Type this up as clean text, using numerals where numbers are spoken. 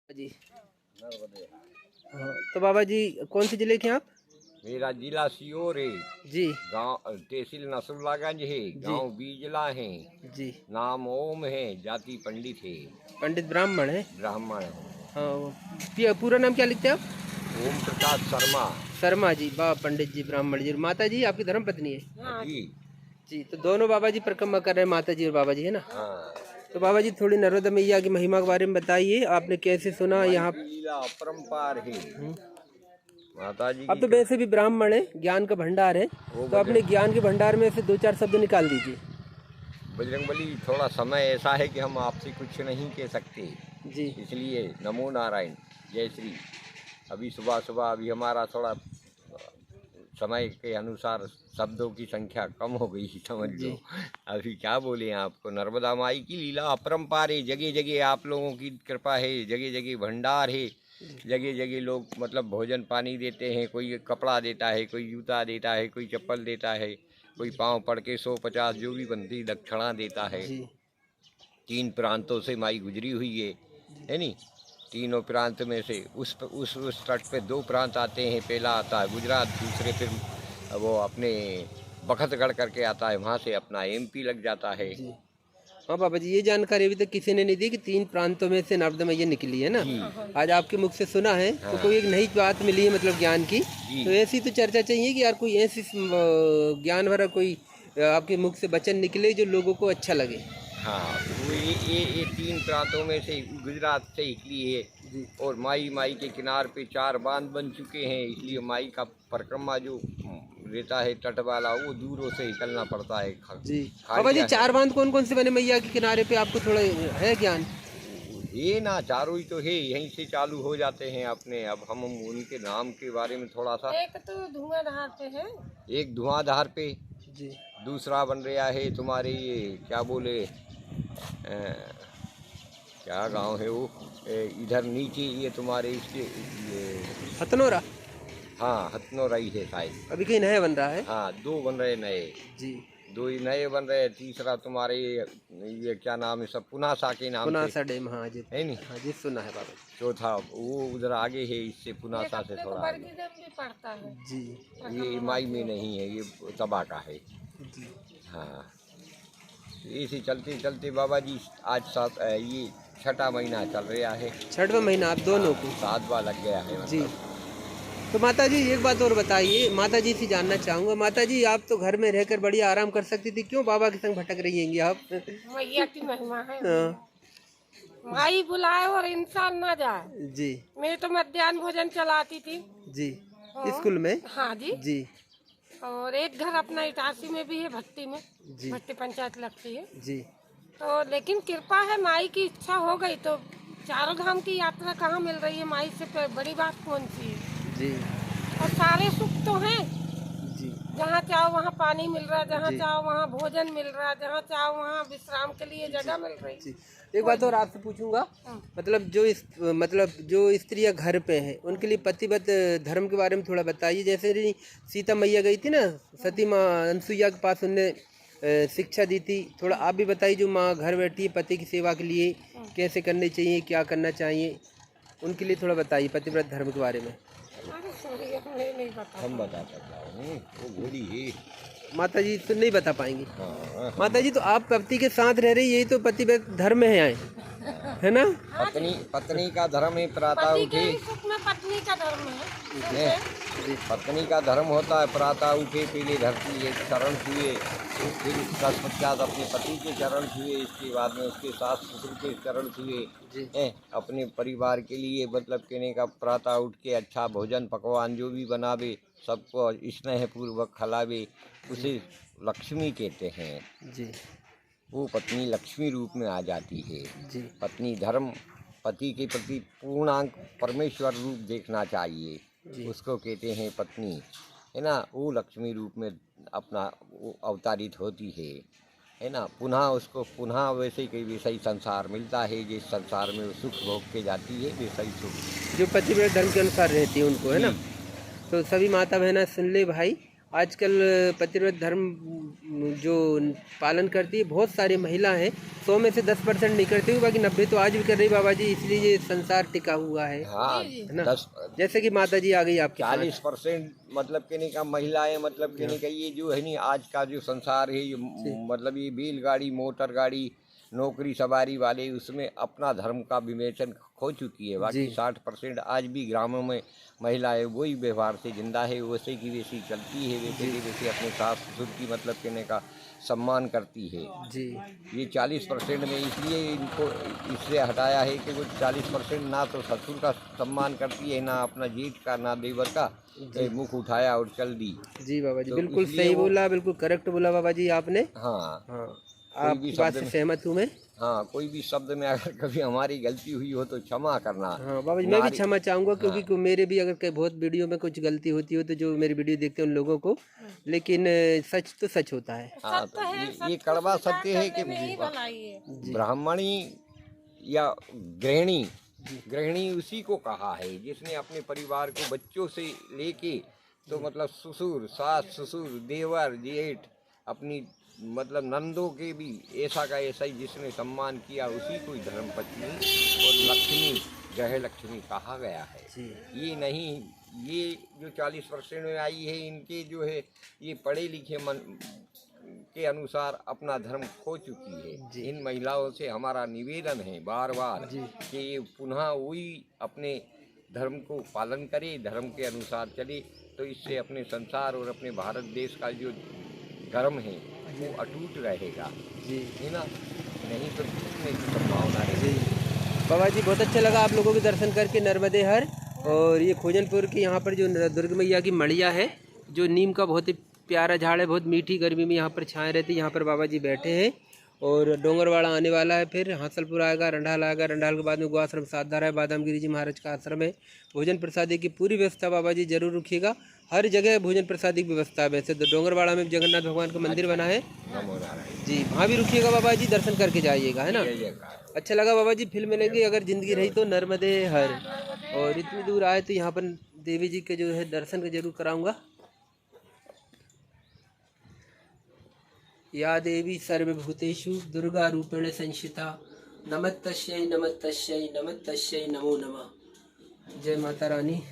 जी। हाँ, तो बाबा जी कौन से जिले के हैं आप? मेरा जिला सीहोर है। जी गांव तहसील नसरुल्लागंज है। जी गांव बीजला है। जी। नाम ओम है। जाति पंडित है। पंडित ब्राह्मण है। ब्राह्मण है। हाँ पूरा नाम क्या लिखते हैं आप? ओम प्रकाश शर्मा। शर्मा जी। वाह, पंडित जी ब्राह्मण जी। और माता जी आपकी धर्म पत्नी है? हाँ जी। जी, तो दोनों बाबा जी परिक्रमा कर रहे हैं, माता जी और बाबा जी, है ना? हाँ। तो बाबा जी थोड़ी नर्मदा मैया की महिमा के बारे में बताइए, आपने कैसे सुना यहाँ? की लीला अपरंपार है। माता जी अब की तो वैसे भी ब्राह्मण है, ज्ञान का भंडार है, तो अपने ज्ञान के भंडार में से दो चार शब्द निकाल दीजिए। बजरंगबली, थोड़ा समय ऐसा है कि हम आपसे कुछ नहीं कह सकते जी इसलिए नमो नारायण, जय श्री। अभी सुबह सुबह अभी हमारा थोड़ा समय के अनुसार शब्दों की संख्या कम हो गई, समझ जी लो। अभी क्या बोले आपको। नर्मदा माई की लीला अपरंपार है। जगह जगह आप लोगों की कृपा है, जगह जगह भंडार है। जगह जगह लोग मतलब भोजन पानी देते हैं, कोई कपड़ा देता है, कोई जूता देता है, कोई चप्पल देता है, कोई पाँव पड़ के 150 जो भी बनती दक्षिणा देता है। जी 3 प्रांतों से माई गुजरी हुई है नी। तीनों प्रांत में से उस तट पे 2 प्रांत आते हैं। पहला आता है गुजरात, दूसरे फिर वो अपने बखतगढ़ करके आता है, वहाँ से अपना एमपी लग जाता है। जी। हाँ बाबा जी, ये जानकारी अभी तक किसी ने नहीं दी कि 3 प्रांतों में से नर्मदा मैया निकली है ना। जी। आज आपके मुख से सुना है, तो हाँ। कोई एक नई बात मिली है, मतलब ज्ञान की। जी। तो ऐसी तो चर्चा चाहिए कि यार कोई ऐसी ज्ञान भरा कोई आपके मुख से वचन निकले जो लोगों को अच्छा लगे। हाँ, तो ये 3 प्रांतों में से गुजरात से निकली है। जी और माई के किनार पे 4 बांध बन चुके हैं, इसलिए माई का परिक्रमा जो रहता है तट वाला, वो दूरों से निकलना पड़ता है। जी। बाबा जी 4 बांध कौन कौन से बने मैया के किनारे पे, आपको थोड़ा है ज्ञान? ये ना चारों ही तो है, यहीं से चालू हो जाते हैं अपने। अब हम उनके नाम के बारे में थोड़ा सा। एक तो धुआंधार पे है। एक धुआंधार पे। जी दूसरा बन रहा है तुम्हारे ये क्या बोले, क्या गांव है वो, इधर नीचे ये तुम्हारे इसके ये, हथनोरा। हाँ हथनोराई है शायद। अभी कहीं नया बन रहा है। हाँ 2 बन रहे नए। जी 2 ही नए बन रहे। तीसरा तुम्हारे ये क्या नाम है, सब पुनासा के नाम से पुनासा डैम। हाँ जी, है नी। हाँ जी सुना है बाबा जी। चौथा वो उधर आगे है, इससे एक पुनासा से अपने को थोड़ा आगे। बरगी डैम भी पड़ता है। जी ये माई में नहीं है, ये तबा का है। जी। हाँ, इसे चलते चलते बाबा जी आज ये 6ठा महीना चल रहा है। 6वां महीना आप दोनों को? 7वां लग गया है जी। मतलब। तो माता जी एक बात और बताइए, माता जी से जानना चाहूँगा, माता जी आप तो घर में रहकर बढ़िया आराम कर सकती थी, क्यों बाबा के संग भटक रही हैंगी आप? मैया की महिमा है। हाँ, माई बुलाए और इंसान ना जाए। जी मैं तो मध्याह्न भोजन चलाती थी। जी। हाँ। स्कूल में? हाँ जी। जी और एक घर अपना इटारसी में भी है, भट्टी में। जी भट्टी पंचायत लगती है। जी तो लेकिन कृपा है, माई की इच्छा हो गई तो चारों धाम की यात्रा कहाँ मिल रही है, माई से बड़ी बात कौन सी है। जी और सारे सुख तो हैं। जी जहाँ चाहो वहाँ पानी मिल रहा है, जहाँ जी। चाहो वहाँ भोजन मिल रहा है, जहाँ चाहो वहाँ विश्राम के लिए जगह मिल रही है। जी। एक बात और आपसे पूछूंगा, हाँ। मतलब जो स्त्रियां घर पे हैं उनके लिए पतिव्रत धर्म के बारे में थोड़ा बताइए। जैसे सीता मैया गई थी ना सती माँ अनसुईया के पास, उनने शिक्षा दी थी, थोड़ा आप भी बताइए। जो माँ घर बैठी है पति की सेवा के लिए कैसे करनी चाहिए, क्या करना चाहिए, उनके लिए थोड़ा बताइए पतिव्रत धर्म के बारे में। अरे सॉरी, हमें नहीं पता। हम बता सकता हूँ, वो घोड़ी है। माता जी तो नहीं बता पाएंगी। हाँ, माता जी तो आप पति के साथ रह रही, यही तो पतिव्रत धर्म में है ना? पत्नी का धर्म है प्रातः पति के उठे। ही सुख में पत्नी का धर्म है। पत्नी का धर्म होता है प्रातः उठे, पहले धरती के चरण छुए, फिर उसका पश्चात अपने पति के चरण छुए, इसके बाद में उसके सास ससुर के चरण छुए। अपने परिवार के लिए मतलब कहने का, प्रातः उठ के अच्छा भोजन पकवान जो भी बनावे सबको स्नेह पूर्वक खिलावे, उसे लक्ष्मी कहते हैं। जी वो पत्नी लक्ष्मी रूप में आ जाती है। जी पत्नी धर्म पति के प्रति पूर्णांक परमेश्वर रूप देखना चाहिए, उसको कहते हैं पत्नी, है ना। वो लक्ष्मी रूप में अपना वो अवतारित होती है ना। पुनः उसको पुनः वैसे ही वैसा ही संसार मिलता है, जिस संसार में वो सुख भोग के जाती है वैसा ही सुख जो पतिव्रत धर्म के अनुसार रहती है उनको, है ना। तो सभी माता बहना सुन ले भाई, आजकल पतिव्रत धर्म जो पालन करती है बहुत सारी महिला हैं, 100 में से 10% नहीं करती हुई, बाकी 90 तो आज भी कर रही बाबा जी, इसलिए ये संसार टिका हुआ है। हाँ, है ना? 10 जैसे कि माता जी आ गई आपके साथ। 40% मतलब कहने का महिलाएं, मतलब कहने का ये जो है नहीं, आज का जो संसार है ये मतलब ये बैलगाड़ी, मोटर गाड़ी, नौकरी सवारी वाले उसमें अपना धर्म का विवेचन खो चुकी है। बाकी 60% आज भी ग्रामों में महिलाएं वही व्यवहार से जिंदा है, वैसे की वैसी चलती है, वैसे की वैसे अपने सास ससुर की मतलब कहने का सम्मान करती है जी। ये 40% में इसलिए इनको इससे हटाया है कि वो 40% ना तो ससुर का सम्मान करती है, ना अपना जेठ का, ना देवर का, मुख उठाया और चल दी। जी बाबा जी, तो बिल्कुल इसलिए सही वो- बोला, बिल्कुल करेक्ट बोला बाबा जी आपने। हाँ, हाँ, कोई भी आपकी बात शब्द से में- सहमत हूँ मैं। हाँ, कोई भी शब्द में अगर कभी हमारी गलती हुई हो तो क्षमा करना। हाँ बाबा जी, मैं भी नारी- क्षमा चाहूँगा, क्योंकि हाँ। मेरे भी अगर कहीं बहुत वीडियो में कुछ गलती होती हो तो जो मेरी वीडियो देखते हैं उन लोगों को, लेकिन सच तो सच होता है। हाँ, सत्य है, ये सत्य कड़वा स्वीकार सत्य है कि करने में ही भलाई है। ब्राह्मणी या गृहिणी उसी को कहा है जिसने अपने परिवार को बच्चों से लेके तो मतलब ससुर, सास ससुर, देवर, जेठ, अपनी मतलब नंदों के भी ऐसा का ऐसा ही जिसने सम्मान किया, उसी को ही धर्म पत्नी और लक्ष्मी, गृह लक्ष्मी कहा गया है। जी ये नहीं, ये जो 40% में आई है, इनके जो है ये पढ़े लिखे मन के अनुसार अपना धर्म खो चुकी है। इन महिलाओं से हमारा निवेदन है बार बार कि ये पुनः वही अपने धर्म को पालन करे, धर्म के अनुसार चले, तो इससे अपने संसार और अपने भारत देश का जो धर्म है वो अटूट रहेगा। जी है ना? नहीं तो टूटने की संभावना है। जी बाबा जी, बहुत अच्छा लगा आप लोगों के दर्शन करके नर्मदे हर। और ये खोजनपुर की यहाँ पर जो दुर्ग मैया की मड़िया है, जो नीम का बहुत ही प्यारा झाड़ है, बहुत मीठी गर्मी में यहाँ पर छाए रहती है। यहाँ पर बाबा जी बैठे हैं और डोंगरवाड़ा आने वाला है, फिर हासलपुर आएगा, रंडाल आएगा, रंडाल के बाद में गोआश्रम सातधारा है, बादाम गिरी जी महाराज का आश्रम है। भोजन प्रसादी की पूरी व्यवस्था बाबा जी जरूर रुकिएगा, हर जगह भोजन प्रसादी की व्यवस्था है। वैसे तो डोंगरवाड़ा में जगन्नाथ भगवान का मंदिर बना है नमो नारायण। जी, वहाँ भी रुकिएगा बाबा जी, दर्शन करके जाइएगा, है ना। जय जयकार। अच्छा लगा बाबा जी, फिर मिलेंगे अगर ज़िंदगी रही तो नर्मदे हर। और इतनी दूर आए तो यहाँ पर देवी जी के जो है दर्शन जरूर कराऊंगा। या देवी सर्वभूतेषु दुर्गा रूपेण संस्थिता, नमस्तस्यै नमस्तस्यै नमस्तस्यै नमो नमः। जय माता रानी।